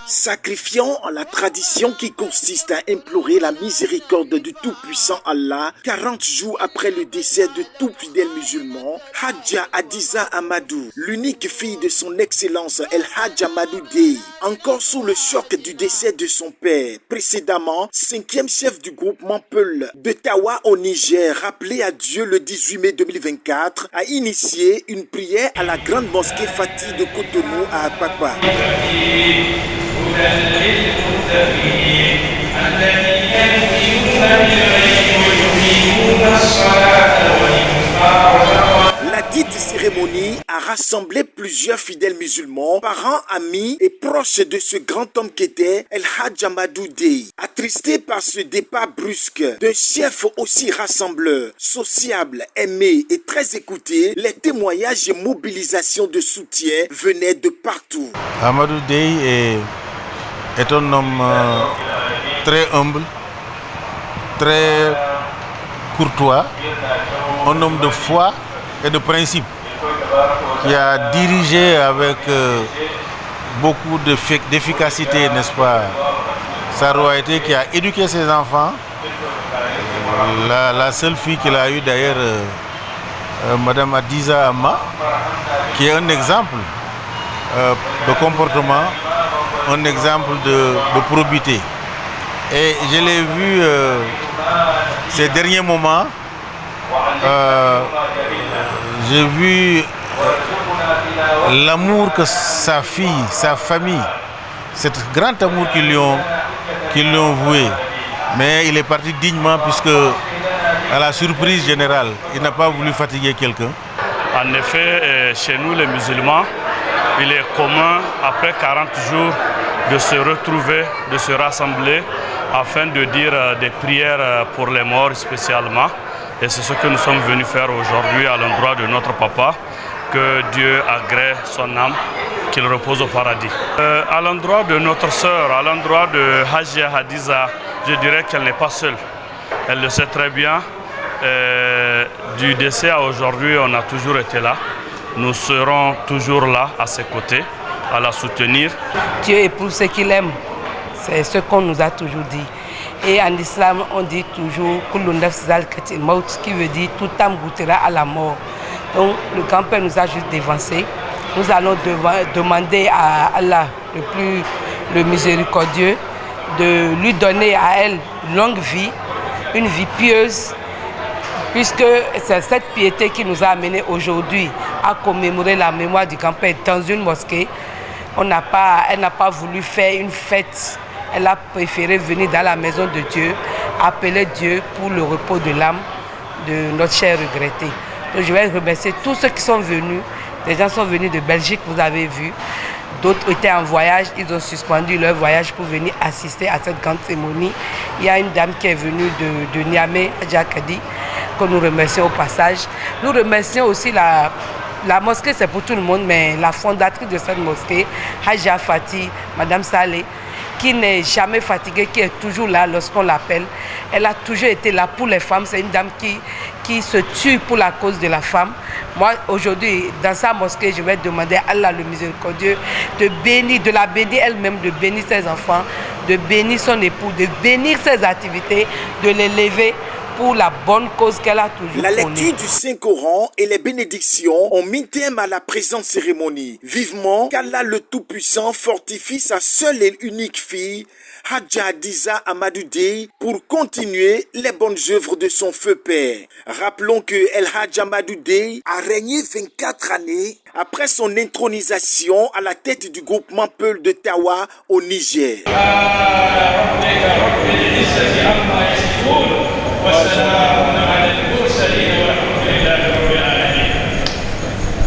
Sacrifiant en la tradition qui consiste à implorer la miséricorde du tout-puissant Allah 40 jours après le décès de tout fidèle musulman, Hadja Hadiza Amadou, l'unique fille de son excellence El Hadj Amadou Dey, encore sous le choc du décès de son père, précédemment 5e chef du groupement Peul de Tawa au Niger, rappelé à Dieu le 18 mai 2024, a initié une prière à la grande mosquée Fatih de Cotonou à Apapa. La dite cérémonie a rassemblé plusieurs fidèles musulmans, parents, amis et proches de ce grand homme qu'était El Hadj Amadou Dey. Attristé par ce départ brusque d'un chef aussi rassembleur, sociable, aimé et très écouté, les témoignages et mobilisations de soutien venaient de partout. Amadou Dey est un homme très humble, très courtois, un homme de foi et de principe, qui a dirigé avec beaucoup d'efficacité, n'est-ce pas, sa royauté, qui a éduqué ses enfants. La seule fille qu'il a eue d'ailleurs, Madame Hadiza Amma, qui est un exemple de comportement, un exemple de probité. Et je l'ai vu ces derniers moments, j'ai vu l'amour que sa fille, sa famille, cet grand amour qu'ils lui ont voué. Mais il est parti dignement puisque, à la surprise générale, il n'a pas voulu fatiguer quelqu'un. En effet, chez nous les musulmans, il est commun, après 40 jours, de se retrouver, de se rassembler, afin de dire des prières pour les morts spécialement. Et c'est ce que nous sommes venus faire aujourd'hui à l'endroit de notre papa, que Dieu agrée son âme, qu'il repose au paradis. À l'endroit de notre sœur, à l'endroit de Hadja Hadiza, je dirais qu'elle n'est pas seule. Elle le sait très bien. Du décès à aujourd'hui, on a toujours été là. Nous serons toujours là, à ses côtés, à la soutenir. Dieu épouse ce qu'il aime. C'est ce qu'on nous a toujours dit. Et en islam, on dit toujours qui veut dire tout âme goûtera à la mort. Donc le grand-père nous a juste dévancé. Nous allons demander à Allah, le miséricordieux, de lui donner à elle une longue vie, une vie pieuse, puisque c'est cette piété qui nous a amenés aujourd'hui à commémorer la mémoire du grand-père dans une mosquée. Elle n'a pas voulu faire une fête. Elle a préféré venir dans la maison de Dieu, appeler Dieu pour le repos de l'âme de notre cher regretté. Donc je vais remercier tous ceux qui sont venus. Des gens sont venus de Belgique, vous avez vu. D'autres étaient en voyage, ils ont suspendu leur voyage pour venir assister à cette grande cérémonie. Il y a une dame qui est venue de Niamey, Hadja Kadi, que nous remercions au passage. Nous remercions aussi la mosquée, c'est pour tout le monde, mais la fondatrice de cette mosquée, Hadja Fatih, Madame Saleh, qui n'est jamais fatiguée, qui est toujours là lorsqu'on l'appelle. Elle a toujours été là pour les femmes. C'est une dame qui se tue pour la cause de la femme. Moi, aujourd'hui, dans sa mosquée, je vais demander à Allah le miséricordieux de la bénir elle-même, de bénir ses enfants, de bénir son époux, de bénir ses activités, de l'élever pour la bonne cause qu'elle a toujours La lecture du Saint-Coran et les bénédictions ont mis terme à la présente cérémonie. Vivement qu'Allah le Tout-Puissant fortifie sa seule et unique fille, Hadja Hadiza Amadou Dey, pour continuer les bonnes œuvres de son feu père. Rappelons que El Hadj Amadou Dey a régné 24 années après son intronisation à la tête du groupement Peul de Tawa au Niger. والسلام على